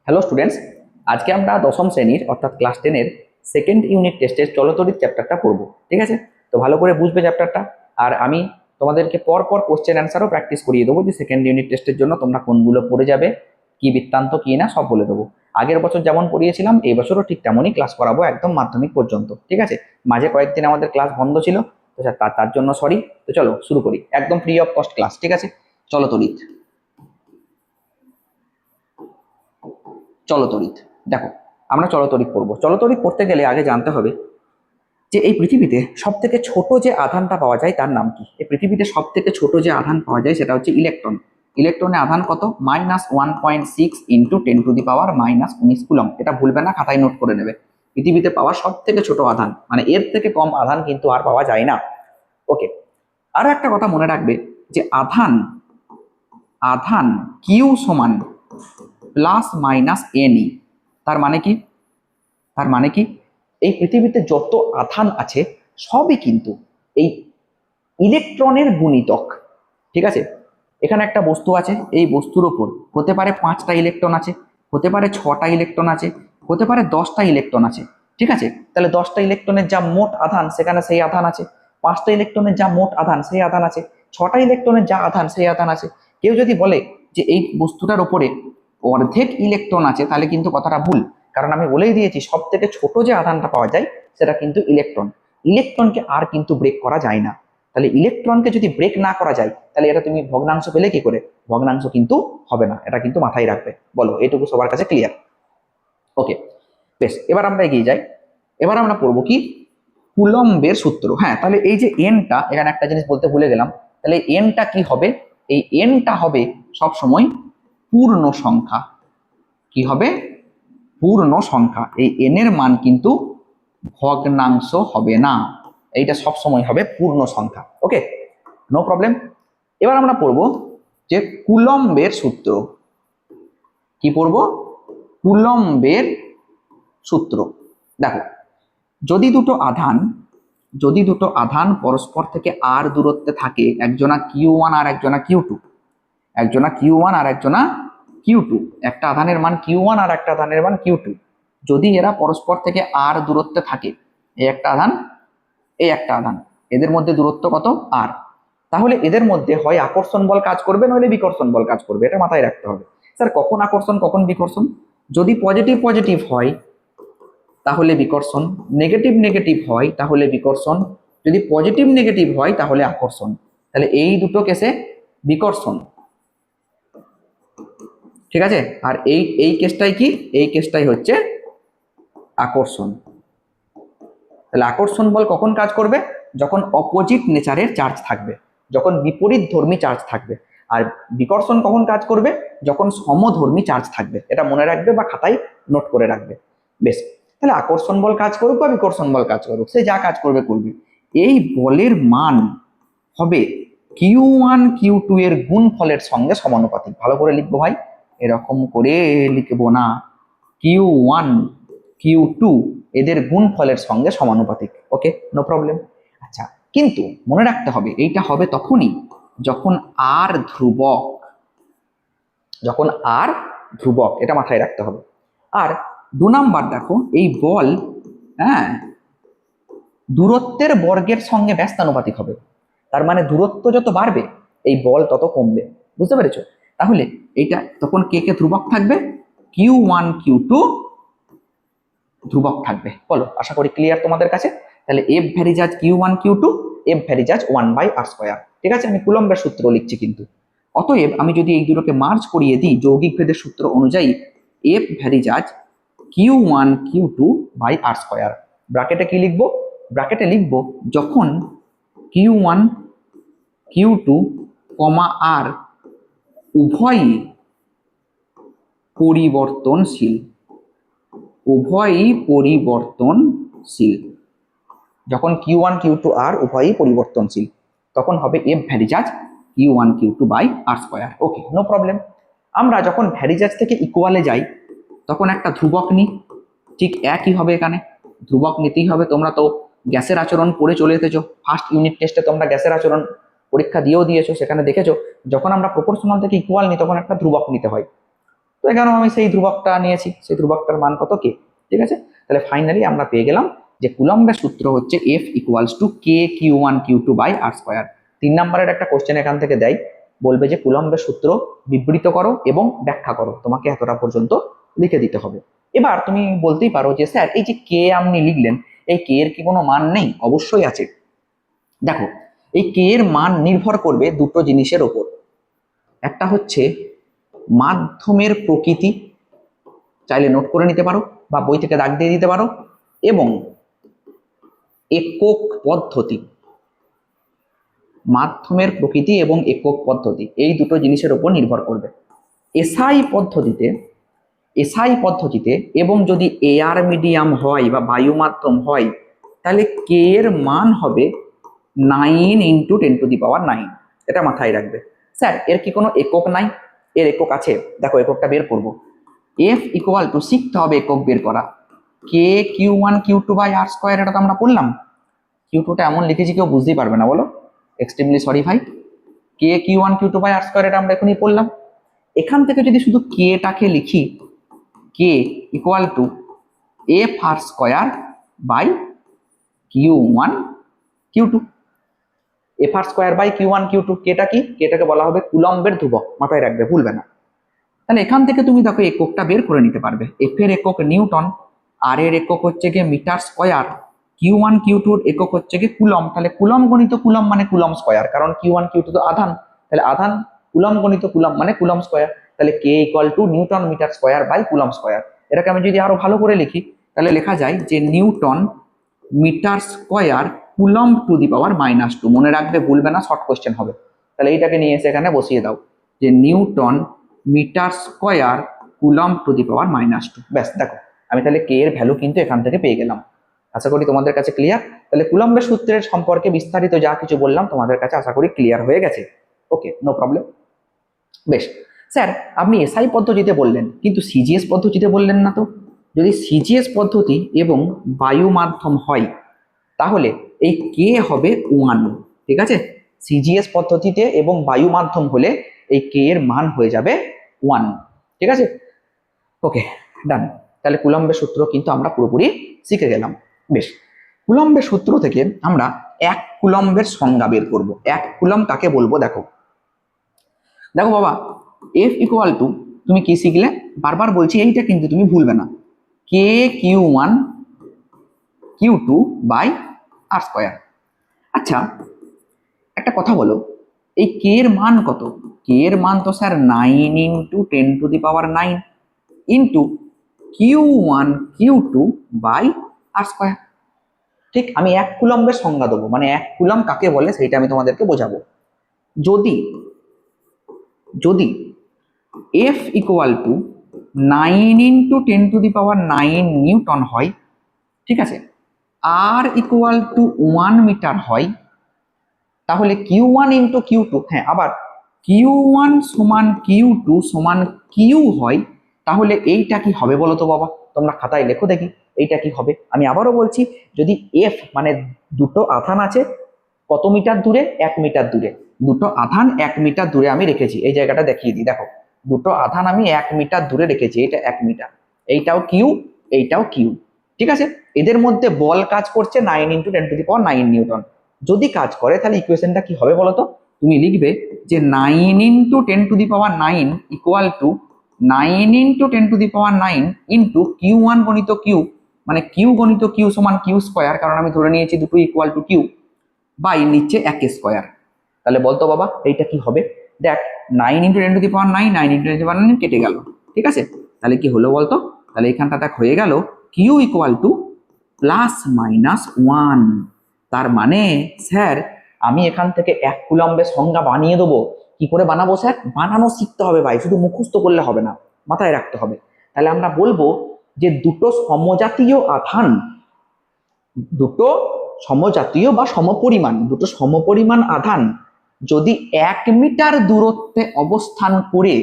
Hello students, আজকে আমরা দশম শ্রেণীর অর্থাৎ ক্লাস 10-এর সেকেন্ড ইউনিট টেস্টের চলতরিৎ চ্যাপ্টারটা পড়ব। ঠিক আছে, তো ভালো করে বুঝবে চ্যাপ্টারটা। আর আমি তোমাদেরকে পর কোশ্চেন অ্যান্সারও প্র্যাকটিস করিয়ে দেবো, যে সেকেন্ড ইউনিট টেস্টের জন্য তোমরা কোনগুলো পড়ে যাবে, কি বৃত্তান্ত কি না সব বলে দেবো। আগের বছর যেমন পড়িয়েছিলাম এই বছরও ঠিক তেমনই ক্লাস করাবো একদম মাধ্যমিক পর্যন্ত। ঠিক আছে, মাঝে কয়েকদিন আমাদের ক্লাস বন্ধ ছিল, তো তার জন্য সরি। তো চলো শুরু করি, একদম ফ্রি অফ কস্ট ক্লাস। ঠিক আছে, চলতরিৎ চলতরিৎ দেখো, আমরা চলতরিৎ পড়বো। চলতরিৎ পড়তে গেলে আগে জানতে হবে যে এই পৃথিবীতে সব থেকে ছোট যে আধানটা পাওয়া যায় তার নাম কি। এই পৃথিবীতে সব থেকে ছোট যে আধান পাওয়া যায় সেটা হচ্ছে ইলেকট্রন। ইলেকট্রনের আধান কত? -1.6 ইন্টু 10⁻⁻19 কুলম্ব। এটা ভুলবে না, খাতায় নোট করে নেবে। পৃথিবীতে পাওয়া সব থেকে ছোট আধান, মানে এর থেকে কম আধান কিন্তু আর পাওয়া যায় না। ওকে, আর একটা কথা মনে রাখবে যে আধান আধান কিউ সমান +-NE। তার মানে কি? তার মানে কি, এই পৃথিবীতে যত আধান আছে সবই কিন্তু এই ইলেকট্রনের গুণিতক। ঠিক আছে, এখানে একটা বস্তু আছে, এই বস্তুর ওপর হতে পারে 5টা ইলেকট্রন আছে, হতে পারে 6টা ইলেকট্রন আছে, হতে পারে 10টা ইলেকট্রন আছে। ঠিক আছে, তাহলে 10টা ইলেকট্রনের যা মোট আধান সেখানে সেই আধান আছে, 5টা ইলেকট্রনের যা মোট আধান সেই আধান আছে, 6টা ইলেকট্রনের যা আধান সেই আধান আছে। কেউ যদি বলে যে এই বস্তুটার উপরে অর্ধেক ইলেকট্রন আছে, তাহলে কিন্তু কথাটা ভুল। কারণ আমি বলেই দিয়েছি সব থেকে ছোট যে আধানটা পাওয়া যায় সেটা কিন্তু ইলেকট্রন। ইলেকট্রনকে আর কিন্তু ব্রেক করা যায় না। তাহলে ইলেকট্রনকে যদি ব্রেক না করা যায় তাহলে এটা তুমি ভগ্নাংশ পেলে কি করে? ভগ্নাংশ কিন্তু হবে না, এটা কিন্তু মাথায় রাখবে। বলো, এটুকু সবার কাছে ক্লিয়ার? ওকে, বেশ, এবার আমরা এগিয়ে যাই। এবার আমরা পড়বো কি? কুলম্বের সূত্র। হ্যাঁ, তাহলে এই যে এনটা, এখানে একটা জিনিস বলতে ভুলে গেলাম। তাহলে এনটা কি হবে? এই এনটা হবে সব সময় পূর্ণ সংখ্যা। কি হবে? পূর্ণ সংখ্যা। এই এন এর মান কিন্তু ভগ্নাংশ হবে না, এইটা সব সময় হবে পূর্ণ সংখ্যা। ওকে, নো প্রবলেম। এবার আমরা পড়ব যে কুলম্বের সূত্র। কি পড়ব? কুলম্বের সূত্র। দেখো, যদি দুটো আধান পরস্পর থেকে আর দূরত্বে থাকে, একজনা Q1 আর একজনা Q2, একজনা Q1 আর একজনা Q2, একটা আধানের মান Q1 আর একটা আধানের মান Q2, যদি এরা পরস্পর থেকে আর দূরত্বে থাকে, এই একটা আধান এই একটা আধান, এদের মধ্যে দূরত্ব কত? আর। তাহলে এদের মধ্যে হয় আকর্ষণ বল কাজ করবে, নইলে বিকর্ষণ বল কাজ করবে। এটা মাথায় রাখতে হবে। স্যার, কখন আকর্ষণ কখন বিকর্ষণ? যদি পজিটিভ পজিটিভ হয় তাহলে বিকর্ষণ, নেগেটিভ নেগেটিভ হয় তাহলে বিকর্ষণ, যদি পজিটিভ নেগেটিভ হয় তাহলে আকর্ষণ। তাহলে এই দুটো কেসে বিকর্ষণ। ঠিক আছে, আর এই কেসটাই কি? এই কেসটাই হচ্ছে আকর্ষণ। তাহলে আকর্ষণ বল কখন কাজ করবে? যখন অপোজিট নেচারের চার্জ থাকবে, যখন বিপরীত ধর্মী চার্জ থাকবে। আর বিকর্ষণ কখন কাজ করবে? যখন সমধর্মী চার্জ থাকবে। এটা মনে রাখবে বা খাতায় নোট করে রাখবে। বেশ, তাহলে আকর্ষণ বল কাজ করুক বা বিকর্ষণ বল কাজ করুক, সে যা কাজ করবে করবে, এই বলের মান হবে Q1 Q2 এর গুণফলের সঙ্গে সমানুপাতিক। ভালো করে লিখবো ভাই, এরকম করে লিখবো না। Q1 Q2 এদের গুণফলের সঙ্গে সমানুপাতিক। ওকে, নো প্রবলেম। আচ্ছা, কিন্তু মনে রাখতে হবে এইটা হবে তখনই যখন আর ধ্রুবক, যখন আর ধ্রুবক, এটা মাথায় রাখতে হবে। আর 2 নাম্বার দেখো, এই বল হ্যাঁ দূরত্বের বর্গের সঙ্গে ব্যস্তানুপাতিক হবে। তার মানে দূরত্ব যত বাড়বে এই বল তত কমবে। বুঝতে পেরেছো? তাহলে এইটা তখন কে কে ধ্রুবক থাকবে? Q1 Q2 ধ্রুবক থাকবে। বলো, আশা করি ক্লিয়ার তোমাদের কাছে। তাহলে F ভ্যারিজাজ Q1 Q2, F ভ্যারিজাজ 1/r²। ঠিক আছে, আমি কুলম্বের সূত্র লিখছি কিন্তু। অতএব আমি যদি এই দুটোকে মার্জ করিয়ে দিই যৌগিক ভেদের সূত্র অনুযায়ী, F ভ্যারিজাজ Q1 Q2/r²। ব্র্যাকেটে কি লিখবো? ব্র্যাকেটে লিখবো যখন Q1 Q2, R উভয়ই পরিবর্তনশীল, উভয়ই পরিবর্তনশীল। যখন Q1 Q2 R উভয়ই পরিবর্তনশীল তখন হবে F ভ্যারিজাজ Q1 Q2/r²। ওকে, নো প্রবলেম। আমরা যখন ভ্যারিজাজ থেকে ইকুয়ালে যাই তখন একটা ধ্রুবক নিই, ঠিক একই হবে এখানে, ধ্রুবক নিতেই হবে। তোমরা তো গ্যাসের আচরণ পড়ে চলে এসেছো, ফার্স্ট ইউনিট টেস্টে তোমরা গ্যাসের আচরণ পরীক্ষা দিয়েও দিয়েছো, সেখানে দেখেছো যখন আমরা প্রপোর্শনাল থেকে ইকুয়াল নিই তখন একটা ধ্রুবক নিতে হয়। তো এখানেও আমি সেই ধ্রুবকটা নিয়েছি, সেই ধ্রুবকটার মান কত কে, ঠিক আছে। তাহলে ফাইনালি আমরা পেয়ে গেলাম যে কুলম্বের সূত্র হচ্ছে F equals to K Q1 Q2 by R square. 3 নম্বরের একটা কোশ্চেন এখান থেকে দেয়, বলবে যে কুলম্বের সূত্র বিবৃত করো এবং ব্যাখ্যা করো, তোমাকে এতটা পর্যন্ত লিখে দিতে হবে। এবার তুমি বলতেই পারো যে স্যার এই যে কে আপনি লিখলেন, এই কে এর কি কোনো মান নেই? অবশ্যই আছে। দেখো, এই কে এর মান নির্ভর করবে দুটো জিনিসের ওপর। একটা হচ্ছে মাধ্যমের প্রকৃতি, চাইলে নোট করে নিতে পারো বা বই থেকে দাগ দিয়ে দিতে পারো, এবং একক পদ্ধতি। মাধ্যমের প্রকৃতি এবং একক পদ্ধতি এই দুটো জিনিসের উপর নির্ভর করবে। এসআই পদ্ধতিতে এবং যদি এয়ার মিডিয়াম হয় বা বায়ু মাধ্যম হয়, তাহলে কে এর মান হবে 9 × 10⁹। এটা মাথায় রাখবে। স্যার এর কি কোনো একক নাই? এর একক আছে, দেখো এককটা বের করব। এফ ইকুয়াল টু, শিখতে হবে একক বের করা, কে Q1 Q2 by R square. এটা তো আমরা পড়লাম। Q2টা এমন লিখেছি কেউ বুঝতেই পারবে না, বলো? এক্সট্রিমলি সরি ভাই। কে Q1 Q2 by R square, এটা আমরা এখনই পড়লাম। এখান থেকে যদি শুধু কেটাকে লিখি, K equal to F R square by Q1 Q2। F R square by Q1 Q2, কেটা কি? কেটাকে বলা হবে কুলম্বের ধ্রুবক, মাথায় রাখবে, ভুলবে না। তাহলে এখান থেকে তুমি দেখো এককটা বের করে নিতে পারবে। এফ এর একক নিউটন, আর এর একক হচ্ছে গিয়ে মিটার স্কোয়ার, Q1 Q2 এর একক হচ্ছে গিয়ে কুলম। তাহলে কুলম গণিত কুলম মানে কুলম স্কোয়ার, কারণ Q1 Q2 তো আধান, তাহলে আধান কুলম গণিত কুলম মানে কুলম স্কোয়ার। তাহলে K equal to newton metre square by coulomb square. এটাকে আমি যদি আরো ভালো করে লিখি, তাহলে লেখা যায় যে newton metre square coulomb to the power -2। মনে রাখবে, ভুলবে না, শর্ট কোশ্চেন হবে। তাহলে এইটাকে নিয়ে এসে এখানে বসিয়ে দাও যে newton metre square coulomb to the power -2। ব্যাস, দেখো আমি তাহলে কে এর ভ্যালু কিন্তু এখান থেকে পেয়ে গেলাম। আশা করি তোমাদের কাছে ক্লিয়ার। তাহলে কুলম্বের সূত্রের সম্পর্কে বিস্তারিত যা কিছু বললাম তোমাদের কাছে আশা করি ক্লিয়ার হয়ে গেছে। ওকে, নো প্রবলেম। বেশ, স্যার আপনি এসআই পদ্ধতিতে বললেন কিন্তু সিজিএস পদ্ধতিতে বললেন না তো। যদি সিজিএস পদ্ধতি এবং বায়ু মাধ্যম হয়, তাহলে এই কে হবে 1, ঠিক আছে। সিজিএস পদ্ধতিতে এবং বায়ু মাধ্যম হলে এই কে এর মান হয়ে যাবে 1, ঠিক আছে। ওকে, ডান। তাহলে কুলম্বের সূত্র কিন্তু আমরা পুরোপুরি শিখে গেলাম। বেশ, কুলম্বের সূত্র থেকে আমরা 1 কুলম্বের সংজ্ঞা বের করব। 1 কুলম্ব কাকে বলবো? দেখো দেখো বাবা, এফ ইকুয়াল টু, তুমি কি শিখলে? বারবার বলছি এইটা কিন্তু তুমি ভুলবে না, কে Q1 Q2 by R square. আচ্ছা একটা কথা বলো, এই কে এর মান কত? কে এর মান তো sir 9 × 10⁹ into Q1 Q2 by R square. ঠিক, আমি 1 কুলম্বের সংজ্ঞা দেবো, মানে 1 কুলম্ব কাকে বলে সেটা আমি তোমাদেরকে বোঝাবো। যদি যদি এফ ইকুয়াল টু 9 × 10⁹ নিউটন হয়, ঠিক আছে, আর ইকুয়াল টু 1 মিটার হয়, তাহলে Q1 × Q2, হ্যাঁ আবার Q1 সমান Q2 সমান Q হয়, তাহলে এইটা কি হবে বলো তো বাবা? তোমরা খাতায় লেখো দেখি এইটা কি হবে। আমি আবারও বলছি, যদি এফ মানে দুটো আধান আছে কত মিটার দূরে? 1 মিটার দূরে। দুটো আধান 1 মিটার দূরে আমি রেখেছি, এই জায়গাটা দেখিয়ে দিই, দেখো দুটো আধান আমি 1 মিটার দূরে রেখেছি, এটা 1 মিটার, এইটাও কিউ, এইটাও কিউ, ঠিক আছে। এদের মধ্যে বল কাজ করছে 9 × 10⁹ নিউটন। যদি কাজ করে তাহলে ইকুয়েশনটা কি হবে বলতো? তুমি লিখবে যে 9 × 10⁹ ইকুয়াল টু 9 × 10⁹ ইন্টু Q1 গণিত কিউ, মানে কিউ গণিত কিউ সমান কিউ স্কোয়ার, কারণ আমি ধরে নিয়েছি দুটো ইকুয়াল টু কিউ, বাই নিচে 1 স্কোয়ার। তাহলে বলতো বাবা এইটা কি হবে? দেখ 9 × 10⁹, 9 × 10⁹ কেটে গেল, ঠিক আছে। তাহলে কি হলো বলতো? তাহলে এখানটা দেখ হয়ে গেল কিউ ইকুয়াল টু +−1। তার মানে স্যার আমি এখান থেকে 1 কুলম্বের সংজ্ঞা বানিয়ে দেবো। কি করে বানাবো স্যার? বানানো শিখতে হবে ভাই, শুধু মুখস্থ করলে হবে না, মাথায় রাখতে হবে। তাহলে আমরা বলবো যে দুটো সমজাতীয় আধান, দুটো সমজাতীয় বা সমপরিমাণ, দুটো সমপরিমাণ আধান যদি 1 মিটার দূরত্বে অবস্থান করে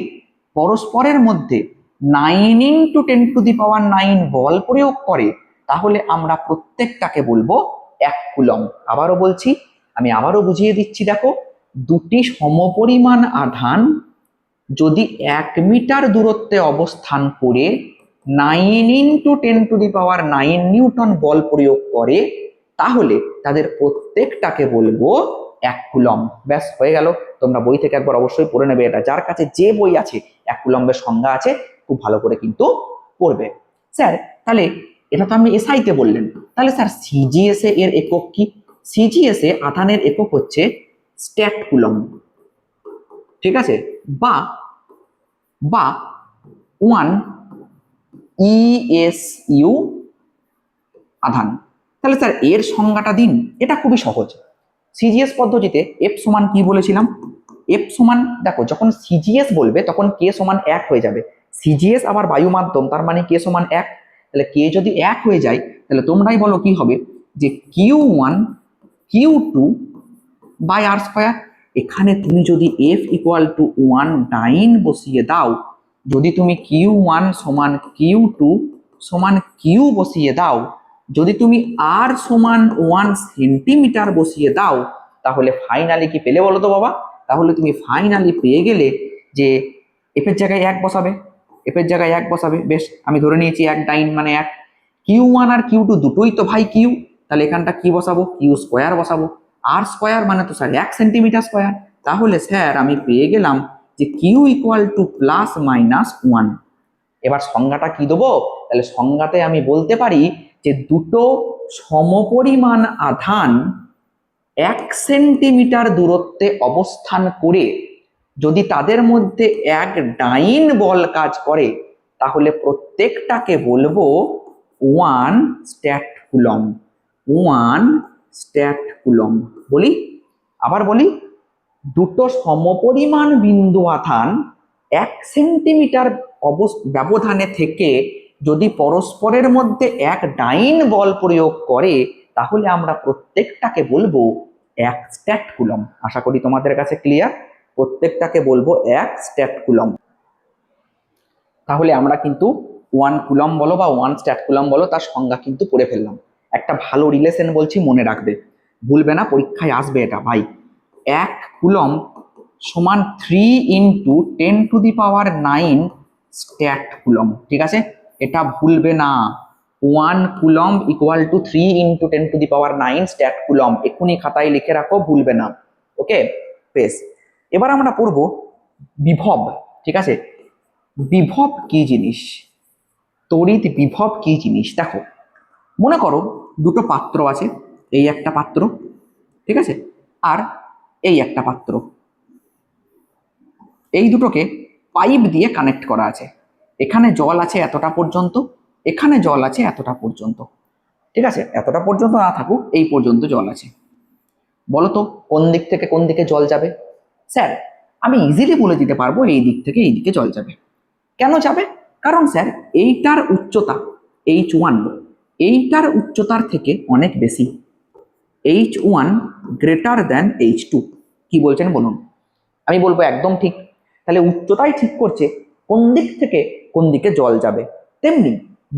পরস্পরের মধ্যে 9 × 10⁹ বল প্রয়োগ করে, তাহলে আমরা প্রত্যেকটাকে বলবো 1 কুলম্ব। আবারও বলছি, আমি আবারও বুঝিয়ে দিচ্ছি, দেখো দুটি সমপরিমাণ আধান যদি 1 মিটার দূরত্বে অবস্থান করে 9 × 10⁹ নিউটন বল প্রয়োগ করে, তাহলে তাদের প্রত্যেকটাকে বলবো 1 কুলম্ব। ব্যাস হয়ে গেল। তোমরা বই থেকে একবার অবশ্যই পড়ে নেবে এটা, যার কাছে যে বই আছে 1 কুলম্বের সংজ্ঞা আছে, খুব ভালো করে কিন্তু পড়বে। স্যার তাহলে এটা তো আমি এসআইতে বললেন, তাহলে স্যার সিজিএস এর একক কি? সিজিএস এ আধানের একক হচ্ছে স্ট্যাট কুলম্ব, ঠিক আছে, বা 1 ESU আধান। তাহলে স্যার এর সংজ্ঞাটা দিন। এটা খুবই সহজ। সিজিএস পদ্ধতিতে এফ সমান কি বলেছিলাম? এফ সমান, দেখো যখন সিজিএস বলবে তখন কে সমান 1 হয়ে যাবে। সিজিএস আবার বায়ু মাধ্যম, তার মানে কে সমান 1। তাহলে কে যদি 1 হয়ে যায়, তাহলে তোমরাই বলো কি হবে, যে Q1 Q2 by R square. এখানে তুমি যদি F = 1 ডাইন বসিয়ে দাও, যদি তুমি Q1 সমান Q2 সমান Q বসিয়ে দাও, যদি তুমি R সমান 1 সেন্টিমিটার বসিয়ে দাও, তাহলে ফাইনালি কি পেলে বলো তো বাবা? তাহলে তুমি ফাইনালি পেয়ে গেলে যে F এর জায়গায় 1 বসাবে, F এর জায়গায় 1 বসাবে। বেশ, আমি ধরে নিয়েছি 1 ডাইন মানে 1। Q1 আর Q2 দুটোই তো ভাই Q, তাহলে এখানটা কি বসাবো? Q স্কোয়ার বসাবো। আর স্কোয়ার মানে তো স্যার 1 সেন্টিমিটার স্কোয়ার। তাহলে স্যার আমি পেয়ে গেলাম যে Q = ±1। এবার সংজ্ঞাটা কি দেবো? তাহলে সংজ্ঞাতে আমি বলতে পারি যে দুটো সমপরিমাণ আধান 1 সেন্টিমিটার দূরত্বে অবস্থান করে যদি তাদের মধ্যে 1 ডাইন বল কাজ করে, তাহলে প্রত্যেকটাকে বলবো 1 স্ট্যাট কুলম্ব। 1 stat coulomb. বলি, আবার বলি, দুটো সমপরিমাণ বিন্দু আধান 1 সেন্টিমিটার ব্যবধানে থেকে যদি পরস্পরের মধ্যে 1 ডাইন বল প্রয়োগ করে, তাহলে আমরা প্রত্যেকটাকে বলবো 1 স্ট্যাট কুলম্ব। আশা করি তোমাদের কাছে ক্লিয়ার। প্রত্যেকটাকে বলবো 1 স্ট্যাট কুলম্ব। তাহলে আমরা কিন্তু 1 কুলম্ব বলো বা 1 স্ট্যাট কুলম্ব বলো, তার সংজ্ঞা কিন্তু পড়ে ফেললাম। একটা ভালো রিলেশন বলছি, মনে রাখবে, ভুলবে না, পরীক্ষায় আসবে এটা ভাই। 1 কুলম্ব সমান 3 × 10⁹ স্ট্যাট কুলম্ব। ঠিক আছে, এটা ভুলবে না। 1 কুলম্ব = 3 × 10⁹ স্ট্যাট কুলম্ব। এক্ষুনি খাতায় লিখে রাখো, ভুলবে না। ওকে, বেশ। এবার আমরা পড়বো বিভব। ঠিক আছে, বিভব কি জিনিস, তড়িৎ বিভব কি জিনিস। দেখো, মনে করো দুটো পাত্র আছে, এই একটা পাত্র, ঠিক আছে, আর এই একটা পাত্র। এই দুটোকে পাইপ দিয়ে কানেক্ট করা আছে। এখানে জল আছে এতটা পর্যন্ত, এখানে জল আছে এতটা পর্যন্ত। ঠিক আছে, এতটা পর্যন্ত না থাকুক, এই পর্যন্ত জল আছে। বলো তো কোন দিক থেকে কোন দিকে জল যাবে? স্যার আমি ইজিলি বলে দিতে পারবো, এই দিক থেকে এই দিকে জল যাবে। কেন যাবে? কারণ স্যার এইটার উচ্চতা H1 এইটার উচ্চতার থেকে অনেক বেশি। H1 > H2। কি বলছেন বলুন? আমি বলবো একদম ঠিক। তাহলে উচ্চতাই ঠিক করছে কোন দিক থেকে কোন দিকে জল যাবে। তেমনি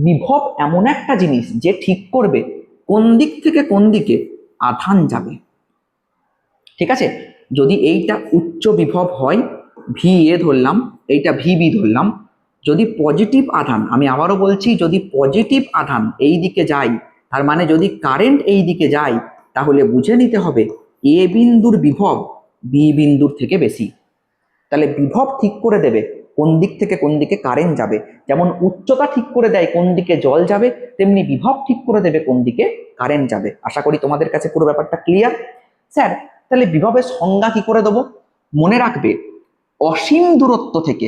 বিভব এমন একটা জিনিস যে ঠিক করবে কোন দিক থেকে কোন দিকে আধান যাবে। ঠিক আছে, যদি এইটা উচ্চ বিভব হয়, VA ধরলাম, এইটা VB ধরলাম, যদি পজিটিভ আধান, আমি আবারও বলছি, যদি পজিটিভ আধান এই দিকে যায়, তার মানে যদি কারেন্ট এই দিকে যায়, তাহলে বুঝে নিতে হবে A বিন্দুর বিভব B বিন্দুর থেকে বেশি। তাহলে বিভব ঠিক করে দেবে কোন দিক থেকে কোন দিকে কারেন্ট যাবে। যেমন উচ্চতা ঠিক করে দেয় কোন দিকে জল যাবে, তেমনি বিভব ঠিক করে দেবে কোন দিকে কারেন্ট যাবে। আশা করি তোমাদের কাছে পুরো ব্যাপারটা ক্লিয়ার। স্যার তাহলে বিভবের সংজ্ঞা কি করে দেবো? মনে রাখবে, অসীম দূরত্ব থেকে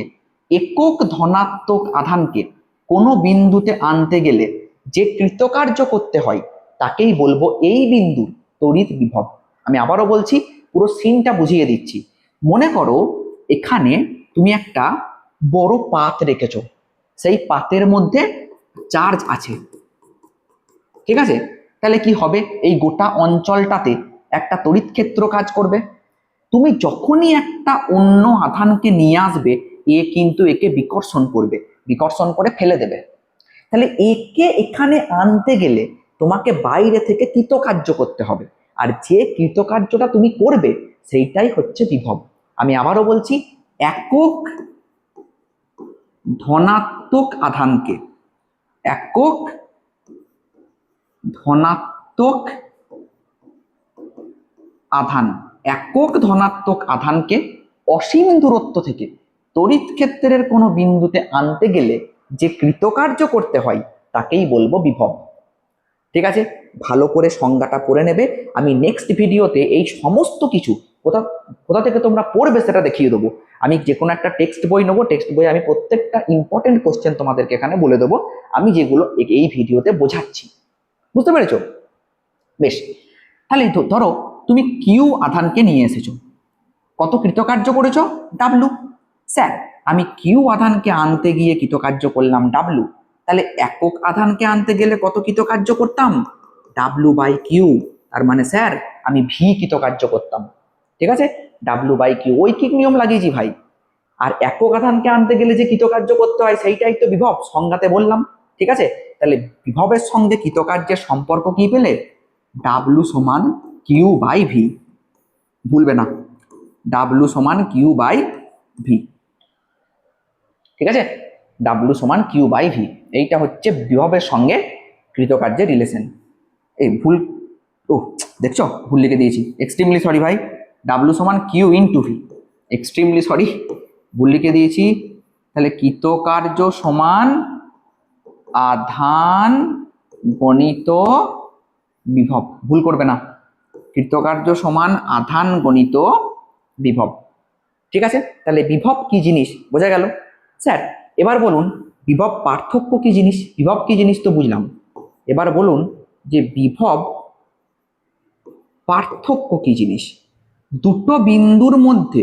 একক ধনাত্মক আধানকে কোনো বিন্দুতে আনতে গেলে যে কৃতকার্য করতে হয় তাকেই বলবো এই বিন্দুর তড়িৎ বিভব। আমি আবারও বলছি, পুরো সিনটা বুঝিয়ে দিচ্ছি। মনে করো এখানে তুমি একটা বড় পাত রেখেছো, সেই পাতের মধ্যে চার্জ আছে। ঠিক আছে, তাহলে কি হবে? এই গোটা অঞ্চলটাতে একটা তড়িৎ ক্ষেত্র কাজ করবে। তুমি যখনই একটা অন্য আধানকে নিয়ে আসবে, এ কিন্তু একে বিকর্ষণ করবে, বিকর্ষণ করে ফেলে দেবে। তাহলে একে এখানে আনতে গেলে তোমাকে বাইরে থেকে কৃতকার্য করতে হবে, আর যে কৃতকার্যটা তুমি করবে সেইটাই হচ্ছে বিভব। আমি আবারও বলছি, একক ধনাত্মক আধানকে, একক ধনাত্মক আধান, একক ধনাত্মক আধানকে অসীম দূরত্ব থেকে তড়িৎ ক্ষেত্রের কোনো বিন্দুতে আনতে গেলে যে কৃতকার্য করতে হয় তাকেই বলবো বিভব। ঠিক আছে, ভালো করে সংজ্ঞাটা পড়ে নেবে। আমি নেক্সট ভিডিওতে এই সমস্ত কিছু কোথা কোথা থেকে তোমরা পড়বে সেটা দেখিয়ে দেবো। আমি যে কোনো একটা টেক্সট বই নেবো, টেক্সট বই আমি প্রত্যেকটা ইম্পর্টেন্ট কোশ্চেন তোমাদেরকে এখানে বলে দেবো, আমি যেগুলো এই ভিডিওতে বোঝাচ্ছি। বুঝতে পেরেছো? বেশ, তাহলে ধরো তুমি কিউ আধানকে নিয়ে এসেছো, কত কৃতকার্য করেছো? ডাব্লু। স্যার আমি কিউ আধানকে আনতে গিয়ে কৃতকার্য করলাম ডাব্লু, তাহলে একক আধানকে আনতে গেলে কত কৃতকার্য করতাম? W by Q. তার মানে স্যার আমি ভি কৃতকার্য করতাম। ঠিক আছে, ডাব্লু বাই কিউ, ঐকিক নিয়ম লাগিয়েছি ভাই। আর একক আধানকে আনতে গেলে যে কৃতকার্য করতে হয় সেইটাই তো বিভব, সংজ্ঞাতে বললাম। ঠিক আছে, তাহলে বিভবের সঙ্গে কৃতকার্যের সম্পর্ক কি পেলে? ডাব্লু সমান কিউ বাই ভি, ভুলবে না, ডাব্লু সমান কিউ বাই ভি। ঠিক আছে, ডাব্লু সমান কিউ বাই ভি, এইটা হচ্ছে বিভবের সঙ্গে কৃতকার্যের রিলেশন। এই ভুল, ও দেখছো ভুল লিখে দিয়েছি, এক্সট্রিমলি সরি ভাই, ডাব্লু সমান Q into V, extremely sorry, ভুল লিখে দিয়েছি। তাহলে কৃতকার্য সমান আধান গণিত বিভব, ভুল করবে না, কৃতকার্য সমান আধান গণিত বিভব। ঠিক আছে, তাহলে বিভব কি জিনিস বোঝা গেল। স্যার এবার বলুন বিভব পার্থক্য কি জিনিস? বিভব কি জিনিস তো বুঝলাম, এবার বলুন যে বিভব পার্থক্য কি জিনিস? দুটো বিন্দুর মধ্যে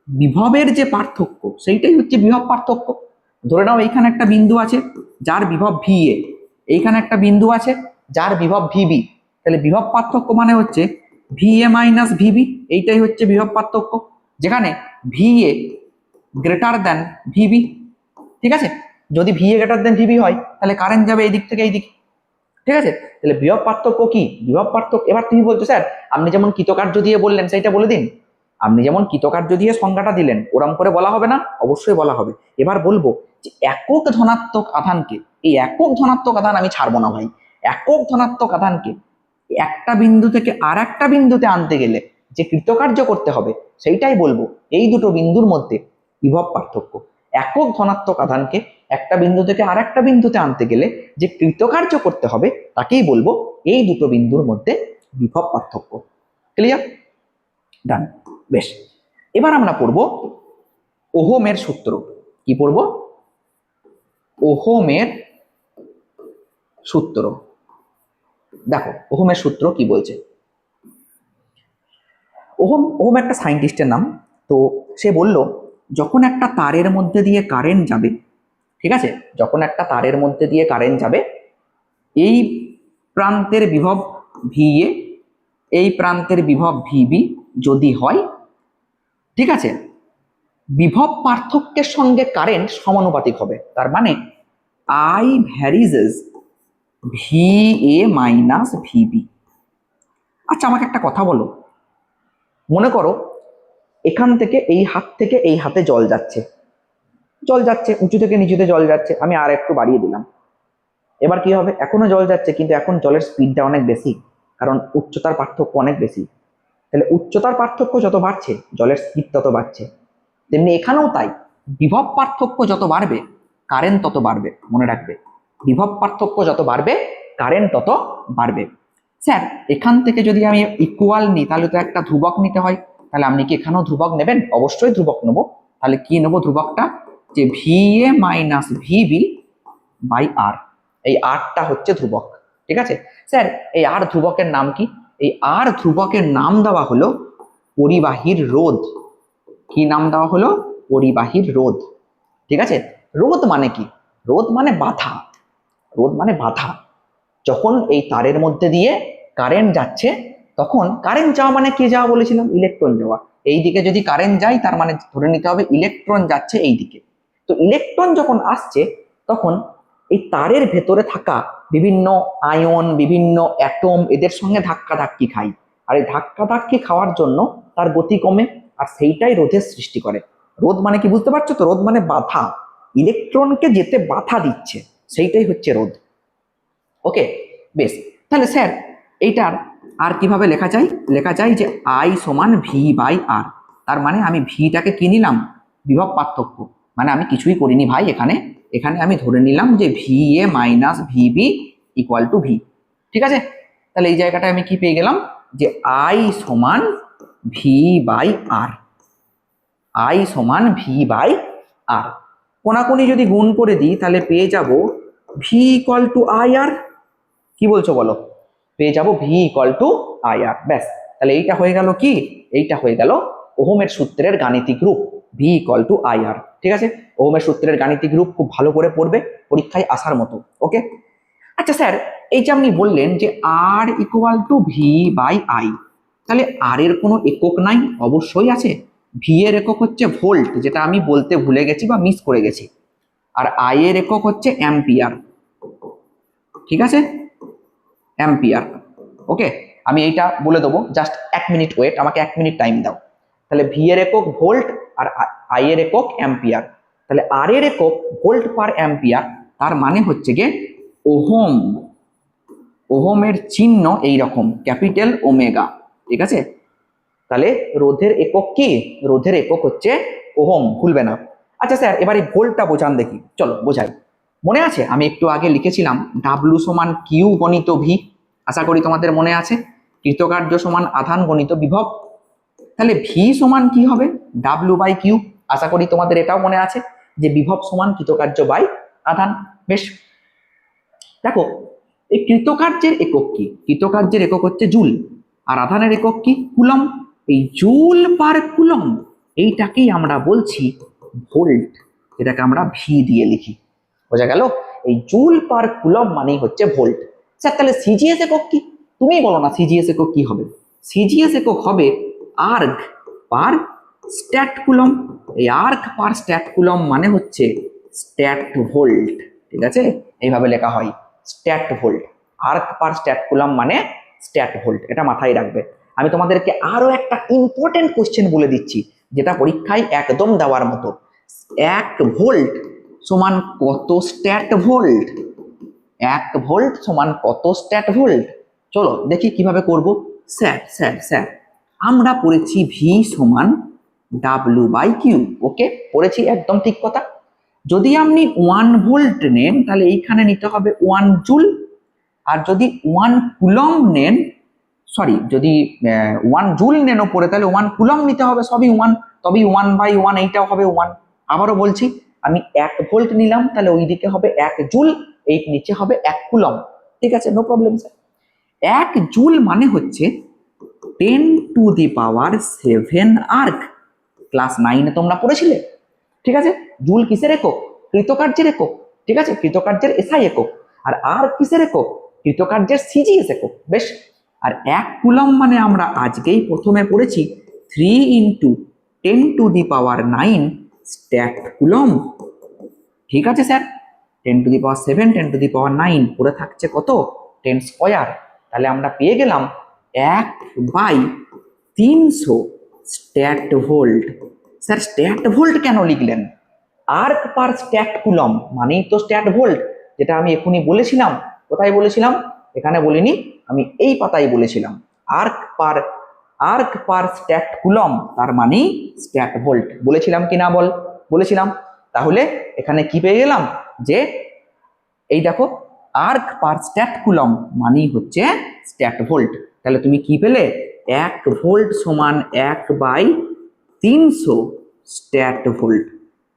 বিভবের যে পার্থক্য সেইটাই হচ্ছে বিভব পার্থক্য। ধরে নাও এইখানে একটা বিন্দু আছে যার বিভব ভি এ, এইখানে একটা বিন্দু আছে যার বিভব ভিবি, তাহলে বিভব পার্থক্য মানে হচ্ছে ভি এ মাইনাস ভিবি, এইটাই হচ্ছে বিভব পার্থক্য, যেখানে V A greater than VB. ঠিক আছে, যদি V A greater than VB হয় তাহলে কারেন্ট যাবে এই দিক থেকে এই দিকে। ঠিক আছে, তাহলে বিভব পার্থক্য কি? বিভব পার্থক্য, এবার তুমি বলছো স্যার আপনি যেমন কৃতকার্য দিয়ে বললেন সেইটা বলে দিন। আপনি যেমন কৃতকার্য দিয়ে সংজ্ঞাটা দিলেন ওরম করে বলা হবে না? অবশ্যই বলা হবে। এবার বলবো যে একক ধনাত্মক আধানকে, এই একক ধনাত্মক আধান আমি ছাড়বো না ভাই, একক ধনাত্মক আধানকে একটা বিন্দু থেকে আর একটা বিন্দুতে আনতে গেলে যে কৃতকার্য করতে হবে সেইটাই বলবো এই দুটো বিন্দুর মধ্যে বিভব পার্থক্য। একক ধনাত্মক আধানকে একটা বিন্দু থেকে আর একটা বিন্দুতে আনতে গেলে যে কৃতকার্য করতে হবে তাকেই বলবো এই দুটো বিন্দুর মধ্যে বিভব পার্থক্য। ক্লিয়ার? ডান। বেশ, এবার আমরা পড়ব ওহমের সূত্র। কি পড়ব? ওহমের সূত্র। দেখো ওহমের সূত্র কি বলছে। ওহম একটা সায়েন্টিস্টের নাম। তো সে বলল যখন একটা তারের মধ্যে দিয়ে কারেন্ট যাবে, ঠিক আছে, যখন একটা তারের মধ্যে দিয়ে কারেন্ট যাবে, এই প্রান্তের বিভব ভি এ, এই প্রান্তের বিভব ভিবি যদি হয়, ঠিক আছে, বিভব পার্থক্যের সঙ্গে কারেন্ট সমানুপাতিক হবে। তার মানে I varies as V A minus VB. আচ্ছা আমাকে একটা কথা বলো, মনে করো এখান থেকে এই হাত থেকে এই হাতে জল যাচ্ছে, জল যাচ্ছে উঁচু থেকে নিচুতে জল যাচ্ছে, আমি আর একটু বাড়িয়ে দিলাম, এবার কি হবে? এখনো জল যাচ্ছে কিন্তু এখন জলের স্পিডটা অনেক বেশি, কারণ উচ্চতার পার্থক্য অনেক বেশি। তাহলে উচ্চতার পার্থক্য যত বাড়ছে জলের স্পিড তত বাড়ছে, তেমনি এখানেও তাই, বিভব পার্থক্য যত বাড়বে কারেন্ট তত বাড়বে। মনে রাখবে, বিভব পার্থক্য যত বাড়বে কারেন্ট তত বাড়বে। স্যার এখান থেকে যদি আমি ইকুয়াল নিই তাহলে তো একটা ধ্রুবক নিতে হয়, তাহলে আপনি কি এখানেও ধ্রুবক নেবেন? অবশ্যই ধ্রুবক নেবো। তাহলে কি নেবো ধ্রুবকটা? যে V A minus V B by R, এই আরটা হচ্ছে ধ্রুবক। ঠিক আছে স্যার, এই আর ধ্রুবকের নাম কি? এই আর ধ্রুবকের নাম দেওয়া হলো পরিবাহীর রোধ। কি নাম দেওয়া হলো? পরিবাহীর রোধ। ঠিক আছে, রোধ মানে কি? রোধ মানে বাধা, রোধ মানে বাধা। যখন এই তারের মধ্যে দিয়ে কারেন্ট যাচ্ছে, তখন কারেন্ট যাওয়া মানে কি যাওয়া বলেছিলাম? ইলেকট্রন যাওয়া। এই দিকে যদি কারেন্ট যায় তার মানে ধরে নিতে হবে ইলেকট্রন যাচ্ছে এই দিকে। তো ইলেকট্রন যখন আসছে তখন এই তারের ভেতরে থাকা বিভিন্ন আয়ন, বিভিন্ন অ্যাটম এদের সঙ্গে ধাক্কাধাক্কি খায়, আর এই ধাক্কাধাক্কি খাওয়ার জন্য তার গতি কমে, আর সেইটাই রোধের সৃষ্টি করে। রোধ মানে কি বুঝতে পারছো তো? রোধ মানে বাধা। ইলেকট্রনকে যেতে বাধা দিচ্ছে, সেইটাই হচ্ছে রোধ। ওকে, বেশ। তাহলে স্যার এইটার আর কিভাবে লেখা যায়? লেখা যায় যে আই সমান ভি বাই আর। তার মানে আমি ভিটাকে কি নিলাম? বিভব পার্থক্য। মানে আমি কিছুই করিনি ভাই, এখানে এখানে আমি ধরে নিলাম যে V A minus VB equal to V. ঠিক আছে, তাহলে এই জায়গাটায় আমি কি পেয়ে গেলাম? যে আই সমান ভি বাই আর। আই সমান ভি বাই আর। কোনাকুনি যদি গুণ করে দিই তাহলে পেয়ে যাব ভি ইকুয়াল টু আই আর। কি বলছো বলো? পেয়ে যাব ভি ইকুয়াল টু আই আর। ব্যাস, তাহলে এইটা হয়ে গেল কি? এইটা হয়ে গেল ওহমের সূত্রের গাণিতিক রূপ, ভি ইকুয়াল টু আই আর। ঠিক আছে, ওহমের সূত্রের গাণিতিক রূপ খুব ভালো করে পড়বে, পরীক্ষায় আসার মতো। ওকে, আচ্ছা স্যার, এই যে আপনি বললেন যে R equal to V by I, তাহলে আর এর কোনো একক নাই? অবশ্যই আছে। ভি এর একক হচ্ছে ভোল্ট, যেটা আমি বলতে ভুলে গেছি বা মিস করে গেছি। আর আই এর একক হচ্ছে অ্যাম্পিয়ার। ঠিক আছে, অ্যাম্পিয়ার। ওকে, আমি এইটা বলে দেবো, জাস্ট 1 মিনিট ওয়েট, আমাকে 1 মিনিট টাইম দাও। তাহলে ভি এর একক ভোল্ট আর আই এর একক অ্যাম্পিয়ার। তাহলে আর এর একক ভোল্ট পার অ্যাম্পিয়ার, তার মানে হচ্ছে গিয়ে ওহম। ওহমের চিহ্ন এই রকম, ক্যাপিটাল ওমেগা। ঠিক আছে, তাহলে রোধের একক কি? রোধের একক হচ্ছে ওহম, ভুলবে না। আচ্ছা স্যার, এবার এই ভোল্টটা বোঝান দেখি, চলো বোঝাই। মনে আছে আমি একটু আগে লিখেছিলাম ডাব্লু সমান কিউ গণিত ভি? আশা করি তোমাদের মনে আছে। কৃতকার্য সমান আধান গণিত বিভব। তাহলে ভি সমান কি হবে? W by Q. আশা করি তোমাদের এটাও মনে আছে যে বিভব সমান কৃতকার্য বাই আধান। বেশ, দেখো এই কৃতকার্যের একক কি? কৃতকার্যের একক হচ্ছে জুল, আর আধানের একক কি? কুলম। এই জুল পার কুলম, এইটাকেই আমরা বলছি ভোল্ট, এটাকে আমরা ভি দিয়ে লিখি। বোঝা গেল? এই জুল পার কুলম মানেই হচ্ছে ভোল্ট। স্যার তাহলে সিজিএস একক কি? তুমিই বলো না সিজিএস একক কি হবে? সিজিএস একক হবে আর্গ পার স্ট্যাট কুলম। এই আর্গ পার স্ট্যাট কুলম মানে হচ্ছে স্ট্যাট ভোল্ট। ঠিক আছে, এইভাবে লেখা হয় স্ট্যাট ভোল্ট। আর্গ পার স্ট্যাট কুলম মানে স্ট্যাট ভোল্ট, এটা মাথায় রাখবে। আমি তোমাদেরকে আরো একটা ইম্পর্টেন্ট কোশ্চেন বলে দিচ্ছি, যেটা পরীক্ষায় একদম দেওয়ার মতো। 1 ভোল্ট সমান কত স্ট্যাট ভোল্ট? 1 ভোল্ট সমান কত স্ট্যাট ভোল্ট? চলো দেখি কিভাবে করব। স্যার স্যার স্যার, আমরা পড়েছি ভি সমান ডাব্লু বাই কিউ। ওকে, পড়েছি, একদম ঠিক কথা। যদি আপনি 1 ভোল্ট নেন তাহলে এইখানে নিতে হবে 1 জুল। আর যদি 1 কুলম নেন, সরি, যদি 1 জুল নেন ওপরে, তাহলে 1 কুলম নিতে হবে, সবই 1, তবেই 1/1, এইটাও হবে 1। আবারও বলছি, আমি 1 ভোল্ট নিলাম, তাহলে ওই দিকে হবে 1 জুল, এই নিচে হবে 1 কুলম। ঠিক আছে, নো প্রবলেম স্যার। 1 জুল মানে হচ্ছে 10⁻⁷ আর্ক। ক্লাস 9-এ তোমরা পড়েছিলে। ঠিক আছে, জুল কিসের একক? কৃতকার্যের একক। ঠিক আছে, কৃতকার্যের এসআই একক। আর আর কিসের একক? কৃতকার্যের সিজিএস একক। বেশ, আর 1 কুলম মানে আমরা আজকেই প্রথমে পড়েছি 3 × 10⁻⁹ স্ট্যাট কুলম। ঠিক আছে স্যার, 10⁻⁷, 10⁻⁹, পড়ে থাকছে কত? 10^²। তাহলে আমরা পেয়ে গেলাম 1/300 stat volt. Sir stat volt কেন লিখলেন? আর্ক পার স্ট্যাট কুলম মানেই তো স্ট্যাট ভোল্ট, যেটা আমি এখনই বলেছিলাম। কোথায় বলেছিলাম? এখানে বলিনি, আমি এই পাতায় বলেছিলাম। আর্ক পার স্ট্যাট কুলম তার মানেই স্ট্যাট ভোল্ট। বলেছিলাম কি না বল? বলেছিলাম। তাহলে এখানে কি পেয়ে গেলাম? যে এই দেখো, আর্ক পার স্ট্যাট কুলম মানেই হচ্ছে স্ট্যাট ভোল্ট। তাহলে তুমি কি পেলে? 1 ভোল্ট সমান 1/300 স্ট্যাট ভোল্ট।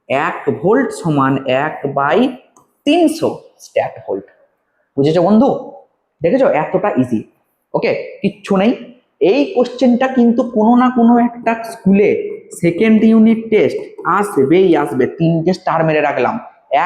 1 ভোল্ট সমান 1/300 স্ট্যাট ভোল্ট। বুঝেছো বন্ধু? দেখেছো এতটা ইজি। ওকে, কিচ্ছু নেই। এই কোশ্চেনটা কিন্তু কোনো না কোনো একটা স্কুলে সেকেন্ড ইউনিট টেস্ট আসবেই আসবে। 3টে স্টার মেরে রাখলাম।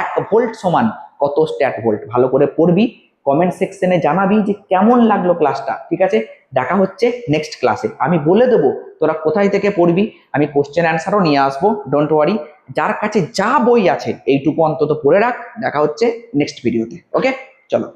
1 ভোল্ট সমান কত স্ট্যাট ভোল্ট? ভালো করে পড়বি, কমেন্ট সেকশনে জানাবি যে কেমন লাগলো ক্লাসটা। ঠিক আছে, দেখা হচ্ছে নেক্সট ক্লাসে। আমি বলে দেবো তোরা কোথায় থেকে পড়বি, আমি কোশ্চেন অ্যান্সারও নিয়ে আসবো, ডোন্ট ওয়ারি। যার কাছে যা বই আছে এইটুকু অন্তত পড়ে রাখ। দেখা হচ্ছে নেক্সট ভিডিওতে। ওকে, চলো।